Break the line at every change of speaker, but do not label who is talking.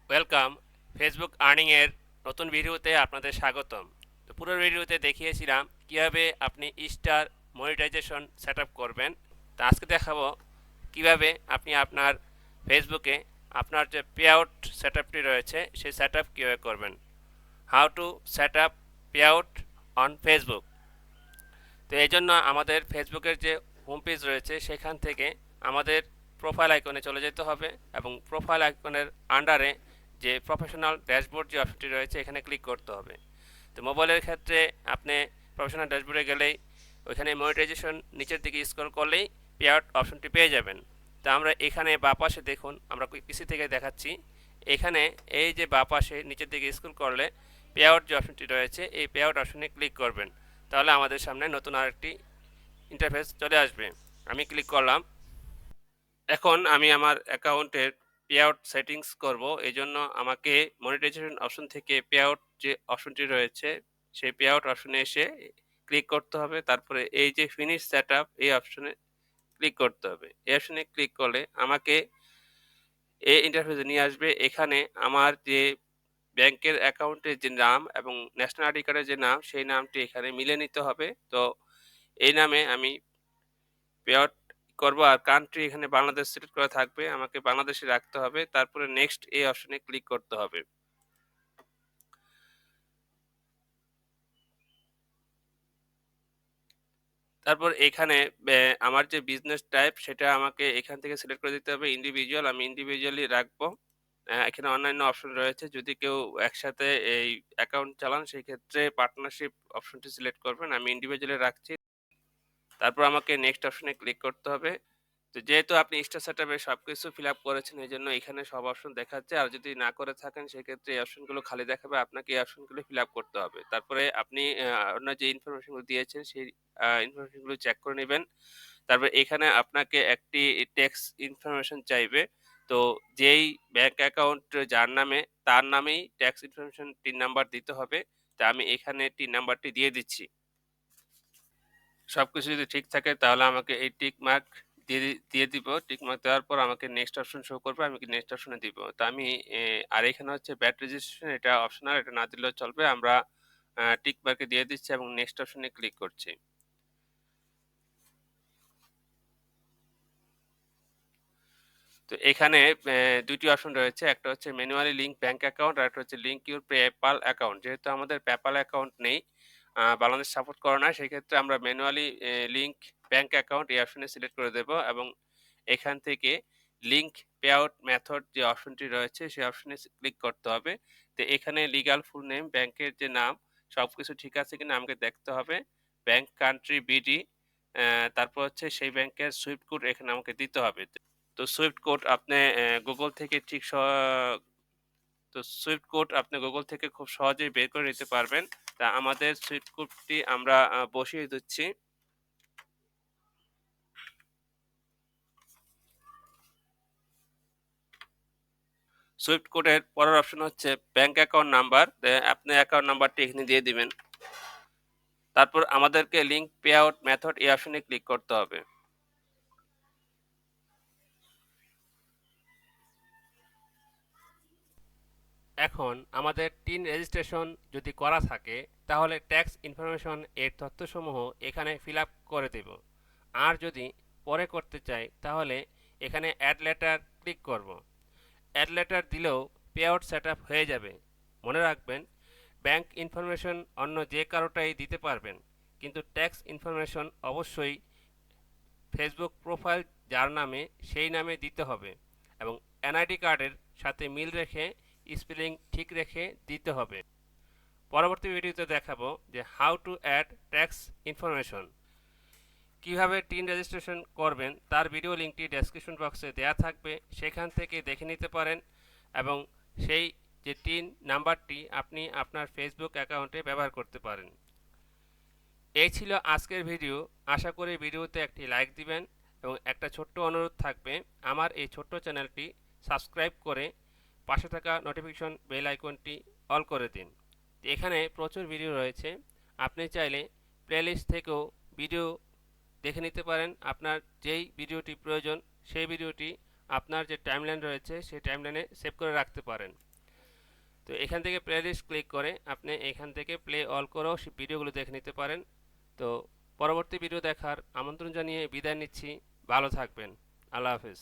Welcome Facebook earning এর নতুন ভিডিওতে আপনাদের স্বাগতম। তো পুরো ভিডিওতে দেখিয়েছিলাম কিভাবে আপনি স্টার মনিটাইজেশন সেট আপ করবেন। তো আজকে দেখাবো কিভাবে আপনি আপনার ফেসবুকে আপনার যে পে আউট সেট আপটি রয়েছে সেই সেট আপ কীভাবে করবেন। How to set up pay out on Facebook. তো এই জন্য আমাদের ফেসবুকের যে হোম পেজ রয়েছে সেখান থেকে আমাদের প্রোফাইল আইকনে চলে যেতে হবে এবং প্রোফাইল আইকনের আন্ডারে যে প্রফেশনাল ড্যাশবোর্ড যে অপশনটি রয়েছে এখানে ক্লিক করতে হবে। তো মোবাইলের ক্ষেত্রে আপনি প্রফেশনাল ড্যাশবোর্ডে গেলেই ওইখানে মনিটাইজেশন নিচের দিকে স্ক্রল করলেই পে আউট অপশনটি পেয়ে যাবেন। তো আমরা এখানে বাঁ পাশে দেখুন, আমরা পিসি থেকে দেখাচ্ছি। এখানে এই যে বাঁ পাশে নিচের দিকে স্ক্রল করলে পে আউট যে অপশনটি রয়েছে এই পে আউট অপশনে ক্লিক করবেন। তাহলে আমাদের সামনে নতুন আরেকটি ইন্টারফেস চলে আসবে। আমি ক্লিক করলাম। এখন আমি আমার অ্যাকাউন্টের পে আউট সেটিংস করব। এই জন্য আমাকে মনিটাইজেশন অপশন থেকে পে আউট যে অপশনটি রয়েছে সেই পে আউট অপশনে এসে ক্লিক করতে হবে। তারপরে এই যে ফিনিশ সেট আপ এই অপশনে ক্লিক করতে হবে। এই অপশনে ক্লিক করলে আমাকে এই ইন্টারফেসে নিয়ে আসবে। এখানে আমার যে ব্যাংকের অ্যাকাউন্টের যে নাম এবং ন্যাশনাল আইডি কার্ডের যে নাম সেই নামটি এখানে মিলিয়ে নিতে হবে। তো এই নামে আমি পে আউট করব আর কান্ট্রি এখানে বাংলাদেশ সিলেক্ট করা থাকবে। আমাকে বাংলাদেশে রাখতে হবে। তারপরে নেক্সট এই অপশনে ক্লিক করতে হবে। তারপর এখানে আমার যে বিজনেস টাইপ সেটা আমাকে এখান থেকে সিলেক্ট করে দিতে হবে ইন্ডিভিজুয়াল। আমি ইন্ডিভিজুয়ালি রাখবো। এখানে অন্যান্য অপশন রয়েছে। যদি কেউ একসাথে এই অ্যাকাউন্ট চালান সেক্ষেত্রে পার্টনারশিপ অপশনটি সিলেক্ট করবেন। আমি ইন্ডিভিজুয়ালি রাখছি। তারপর আমাকে নেক্সট অপশনে ক্লিক করতে হবে। তো যেহেতু আপনি স্টার সেটআপে সবকিছু ফিল আপ করেছেন এজন্য এখানে সব অপশন দেখাচ্ছে। আর যদি না করে থাকেন সেক্ষেত্রে এই অপশনগুলো খালি দেখাবে। আপনাকে এই অপশনগুলো ফিল আপ করতে হবে। তারপরে আপনি অন্য যে ইনফরমেশনগুলো দিয়েছেন সেই ইনফরমেশনগুলো চেক করে নিবেন। তারপরে এখানে আপনাকে একটি ট্যাক্স ইনফরমেশন চাইবে। তো যেই ব্যাংক অ্যাকাউন্ট যার নামে তার নামেই ট্যাক্স ইনফরমেশন টিন নাম্বার দিতে হবে। তো আমি এখানে টিন নাম্বারটি দিয়ে দিচ্ছি। সবকিছু যদি ঠিক থাকে তাহলে আমাকে এই টিক মার্ক দিয়ে দিব। টিক মার্ক দেওয়ার পর আমাকে নেক্সট অপশন শো করবে। আমি কি নেক্সট অপশনে দিব। তো আমি আর এখানে হচ্ছে ব্যাট রেজিস্ট্রেশন এটা অপশনাল, এটা না দিলেও চলবে। আমরা টিক মার্কে দিয়ে দিচ্ছি এবং নেক্সট অপশনে ক্লিক করছি। তো এখানে ২ টি অপশন রয়েছে। একটা হচ্ছে ম্যানুয়ালি লিংক ব্যাংক অ্যাকাউন্ট, আরেকটা হচ্ছে লিংক ইউর পেপ্যাল অ্যাকাউন্ট। যেহেতু আমাদের পেপ্যাল অ্যাকাউন্ট নেই, বাংলাদেশ সাপোর্ট করে না, সেক্ষেত্রে আমরা ম্যানুয়ালি লিংক ব্যাংক অ্যাকাউন্ট এই অপশনে সিলেক্ট করে দেব এবং এখান থেকে লিংক পে আউট মেথড যে অপশনটি রয়েছে সেই অপশনে ক্লিক করতে হবে। তো এখানে লিগ্যাল ফুল নেম, ব্যাংকের যে নাম সবকিছু ঠিক আছে কিনা আমাকে দেখতে হবে। ব্যাংক কান্ট্রি বিডি, তারপর হচ্ছে সেই ব্যাংকের সুইফট কোড এখানে আমাকে দিতে হবে। তো সুইফট কোড আপনি গুগল থেকে গুগল থেকে খুব সহজেই বের করে নিতে পারবেন। তা আমাদের সুইফট কোডটি আমরা বসিয়ে দিচ্ছি। সুইফট কোডের পরের অপশন হচ্ছে ব্যাংক অ্যাকাউন্ট নাম্বার। আপনি অ্যাকাউন্ট নাম্বারটি এখানে দিয়ে দিবেন। তারপর আমাদেরকে লিংক পে আউট মেথড এই অপশনে ক্লিক করতে হবে। এখন আমাদের টিন রেজিস্ট্রেশন যদি করা থাকে তাহলে ট্যাক্স ইনফরমেশন এর তথ্যসমূহ এখানে ফিল আপ করে দেব। আর যদি পরে করতে চাই তাহলে এখানে অ্যাড লেটার ক্লিক করব। অ্যাড লেটার দিলেও পে আউট সেট আপ হয়ে যাবে। মনে রাখবেন, ব্যাংক ইনফরমেশন অন্য যে কারোটাই দিতে পারবেন, কিন্তু ট্যাক্স ইনফরমেশন অবশ্যই ফেসবুক প্রোফাইল যার নামে সেই নামে দিতে হবে এবং এনআইডি কার্ডের সাথে মিল রেখে স্পেলিং ঠিক রেখে দিতে হবে। পরবর্তী ভিডিওতে দেখাবো যে how to add tax information. কিভাবে টিন রেজিস্ট্রেশন করবেন তার ভিডিও লিঙ্কটি ডেসক্রিপশন বক্সে দেওয়া থাকবে, সেখান থেকে দেখে নিতে পারেন এবং সেই যে টিন নাম্বারটি আপনি আপনার ফেসবুক অ্যাকাউন্টে ব্যবহার করতে পারেন। এই ছিল আজকের ভিডিও। আশা করি ভিডিওতে একটি লাইক দিবেন এবং একটা ছোট্ট অনুরোধ থাকবে, আমার এই ছোট্ট চ্যানেলটি সাবস্ক্রাইব করে পাশে থাকা নোটিফিকেশন বেল আইকনটি অল করে দিন। এখানে প্রচুর ভিডিও রয়েছে, আপনি চাইলে প্লেলিস্ট থেকেও ভিডিও দেখে নিতে পারেন। আপনার যেই ভিডিওটি প্রয়োজন সেই ভিডিওটি আপনার যে টাইমলাইন রয়েছে সেই টাইমলাইনে সেভ করে রাখতে পারেন। তো এখান থেকে প্লেলিস্ট ক্লিক করে আপনি এখান থেকে প্লে অল করেও ভিডিওগুলো দেখে নিতে পারেন। তো পরবর্তী ভিডিও দেখার আমন্ত্রণ জানিয়ে বিদায় নিচ্ছি। ভালো থাকবেন। আল্লাহ হাফেজ।